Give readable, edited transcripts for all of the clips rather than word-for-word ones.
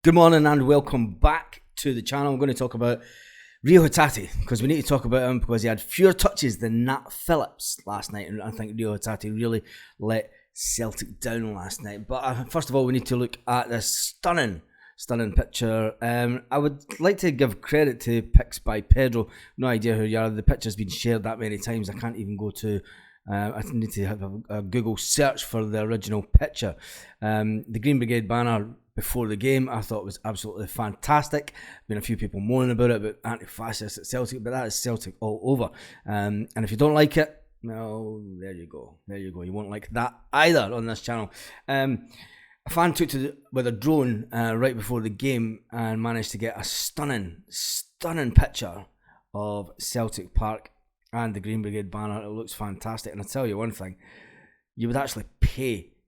Good morning and welcome back to the channel. I'm going to talk about Rio Hatate because we need to talk about him because he had fewer touches than Nat Phillips last night, and I think Rio Hatate really let Celtic down last night. But first of all, we need to look at this stunning picture. I would like to give credit to pics by Pedro. No idea who you are. The picture's been shared that many times. I can't even go to... I need to have a Google search for the original picture. The Green Brigade banner before the game I thought was absolutely fantastic. Been a few people moaning about it, about anti-fascists at Celtic, but that is Celtic all over. And if you don't like it, well, there you go. You won't like that either on this channel. A fan took with a drone right before the game and managed to get a stunning picture of Celtic Park and the Green Brigade banner. It looks fantastic, and I'll tell you one thing, you would actually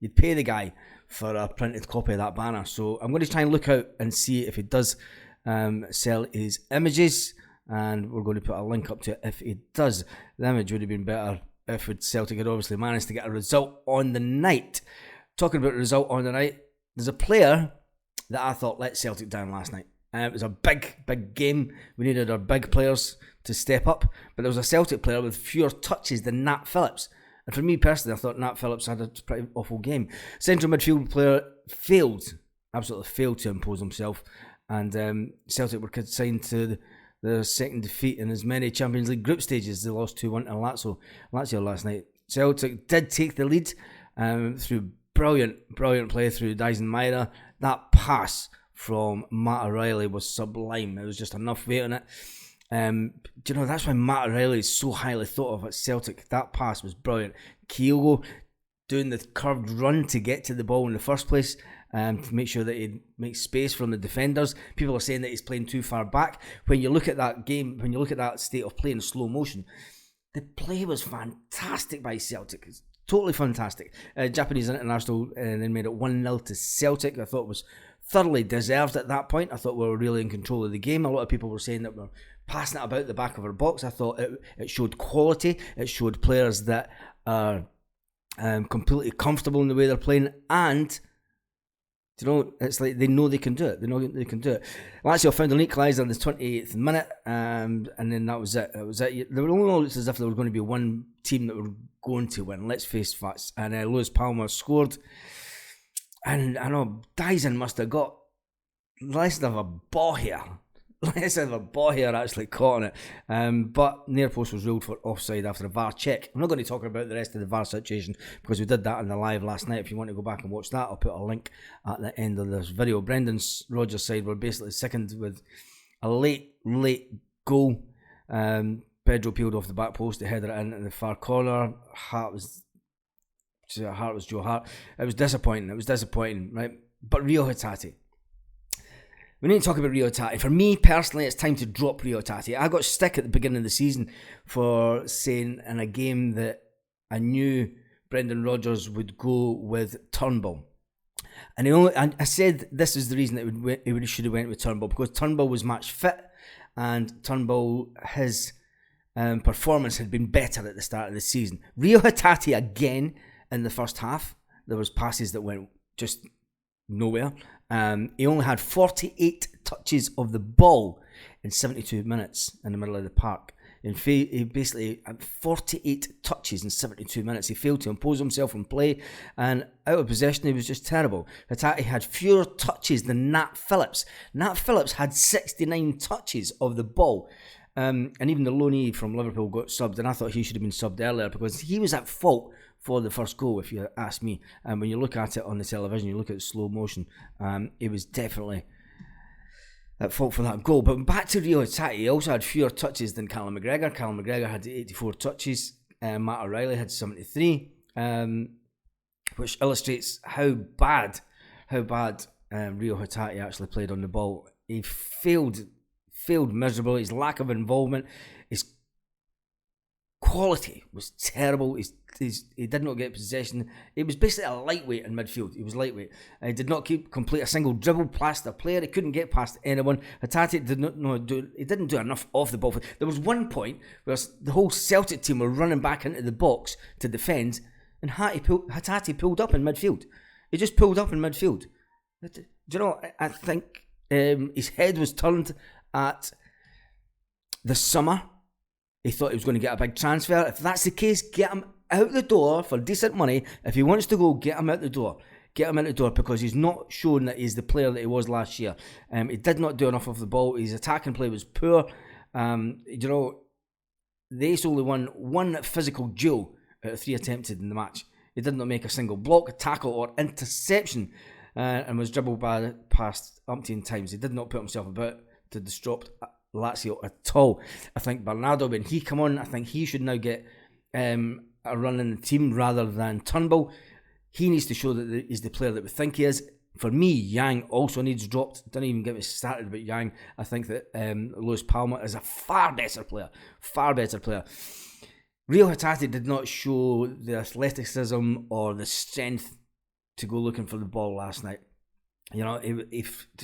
you'd pay the guy for a printed copy of that banner. So I'm going to try and look out and see if he does sell his images, and we're going to put a link up to it if he does. The image would have been better if Celtic had obviously managed to get a result on the night. Talking about the result on the night, there's a player that I thought let Celtic down last night. It was a big game. We needed our big players to step up, but there was a Celtic player with fewer touches than Nat Phillips. And for me personally, I thought Nat Phillips had a pretty awful game. Central midfield player absolutely failed to impose himself. And Celtic were consigned to the second defeat in as many Champions League group stages. They lost 2-1 to Lazio last night. Celtic did take the lead through brilliant play through Dyson Myra. That pass from Matt O'Reilly was sublime. There was just enough weight on it. Do you know, that's why Matt O'Reilly is so highly thought of at Celtic. That pass was brilliant. Kyogo doing the curved run to get to the ball in the first place, to make sure that he makes space from the defenders. People are saying that he's playing too far back. When you look at that game, when you look at that state of play in slow motion, the play was fantastic by Celtic. It's totally fantastic. Japanese international then made it 1-0 to Celtic. I thought it was thoroughly deserved at that point. I thought we were really in control of the game. A lot of people were saying that we're passing it about the back of our box. I thought it showed quality. It showed players that are completely comfortable in the way they're playing, and you know, it's like they know they can do it. They know they can do it. Lazio found an equaliser in the 28th minute, and then that was it. There were almost as if there was going to be one team that were going to win. Let's face facts. And Lewis Palmer scored, and I know Dyson must have got less than a ball here. Less than a ball here actually caught on it. But near post was ruled for offside after a VAR check. I'm not going to talk about the rest of the VAR situation because we did that in the live last night. If you want to go back and watch that, I'll put a link at the end of this video. Brendan's Rodgers side were basically second with a late goal. Pedro peeled off the back post to header it in the far corner. Heart was Joe Hart. It was disappointing, right? But Rio Hatate. We need to talk about Rio Hatate. For me personally, it's time to drop Rio Hatate. I got stick at the beginning of the season for saying in a game that I knew Brendan Rodgers would go with Turnbull. And I said this is the reason that he should have went with Turnbull, because Turnbull was match fit, and Turnbull, his performance had been better at the start of the season. Rio Hatate again in the first half. There was passes that went just nowhere. He only had 48 touches of the ball in 72 minutes in the middle of the park. He basically had 48 touches in 72 minutes. He failed to impose himself in play, and out of possession he was just terrible. Hatate had fewer touches than Nat Phillips. Nat Phillips had 69 touches of the ball. And even the loanee from Liverpool got subbed, and I thought he should have been subbed earlier because he was at fault for the first goal, if you ask me. And when you look at it on the television, you look at slow motion, he was definitely at fault for that goal. But back to Rio Hatate, he also had fewer touches than Callum McGregor. Callum McGregor had 84 touches, Matt O'Reilly had 73, which illustrates how bad Rio Hatate actually played on the ball. He failed miserably. His lack of involvement, his quality was terrible. He did not get possession. He was basically a lightweight in midfield. He was lightweight. He did not complete a single dribble past a player. He couldn't get past anyone. Hatate didn't do enough off the ball. There was one point where the whole Celtic team were running back into the box to defend, and Hatate pulled up in midfield. He just pulled up in midfield. Do you know, I think his head was turned at the summer. He thought he was going to get a big transfer. If that's the case, get him out the door for decent money. If he wants to go, get him out the door. Get him out the door, because he's not shown that he's the player that he was last year. He did not do enough of the ball. His attacking play was poor. You know, the Ace only won one physical duel out of 3 attempted in the match. He did not make a single block, tackle or interception, and was dribbled past umpteen times. He did not put himself about to disrupt Lazio at all. I think Bernardo, when he come on, I think he should now get a run in the team rather than Turnbull. He needs to show that he's the player that we think he is. For me, Yang also needs dropped. Don't even get me started about Yang. I think that Luis Palma is a far better player. Rio Hatate did not show the athleticism or the strength to go looking for the ball last night. You know,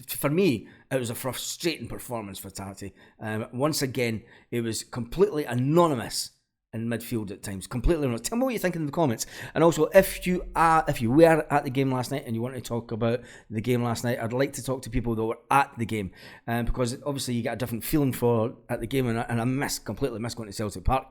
for me, it was a frustrating performance for Hatate. Once again, it was completely anonymous in midfield at times. Completely anonymous. Tell me what you think in the comments. And also, if you were at the game last night and you want to talk about the game last night, I'd like to talk to people that were at the game, because obviously you get a different feeling at the game, and I completely miss going to Celtic Park.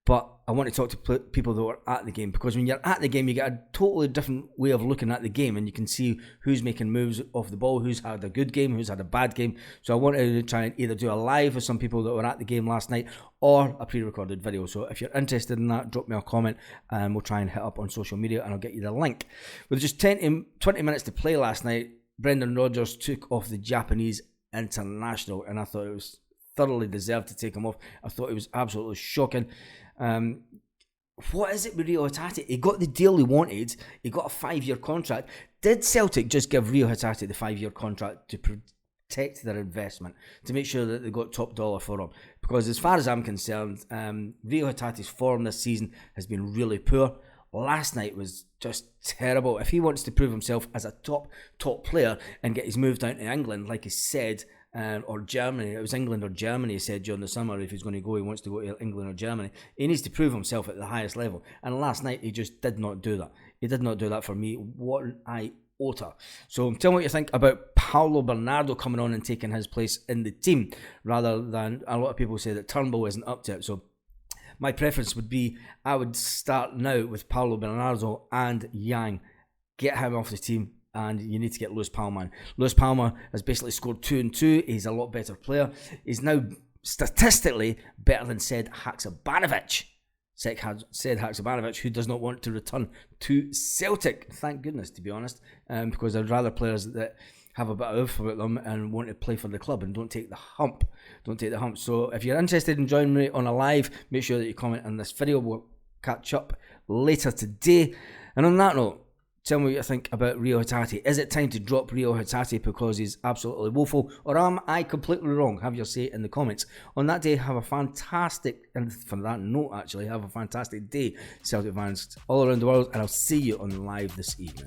But I want to talk to people that were at the game, because when you're at the game, you get a totally different way of looking at the game, and you can see who's making moves off the ball, who's had a good game, who's had a bad game. So I wanted to try and either do a live with some people that were at the game last night, or a pre-recorded video. So if you're interested in that, drop me a comment, and we'll try and hit up on social media, and I'll get you the link. With just 20 minutes to play last night, Brendan Rodgers took off the Japanese international, and I thought it was thoroughly deserved to take him off. I thought it was absolutely shocking. What is it with Rio Hatate? He got the deal he wanted. He got a 5-year contract. Did Celtic just give Rio Hatate the 5-year contract to protect their investment, to make sure that they got top dollar for him? Because as far as I'm concerned, Rio Hatate's form this season has been really poor. Last night was just terrible. If he wants to prove himself as a top player and get his move down to England, like he said, or Germany. It was England or Germany, he said during the summer. If he's going to go, he wants to go to England or Germany. He needs to prove himself at the highest level. And last night, he just did not do that. He did not do that for me. What an iota. So tell me what you think about Paulo Bernardo coming on and taking his place in the team, rather than a lot of people say that Turnbull isn't up to it. So my preference would be, I would start now with Paulo Bernardo and Yang. Get him off the team. And you need to get Luis Palma in. Luis Palma has basically scored 2 and 2. He's a lot better player. He's now statistically better than said Haksabanovic. Said Haksabanovic, who does not want to return to Celtic. Thank goodness, to be honest, because I'd rather players that have a bit of oomph about them and want to play for the club and don't take the hump. So if you're interested in joining me on a live, make sure that you comment on this video. We'll catch up later today. And on that note, tell me what you think about Rio Hatate. Is it time to drop Rio Hatate because he's absolutely woeful, or am I completely wrong? Have your say in the comments. On that day, have a fantastic, and for that note actually, have a fantastic day, Celtic fans all around the world, and I'll see you on live this evening.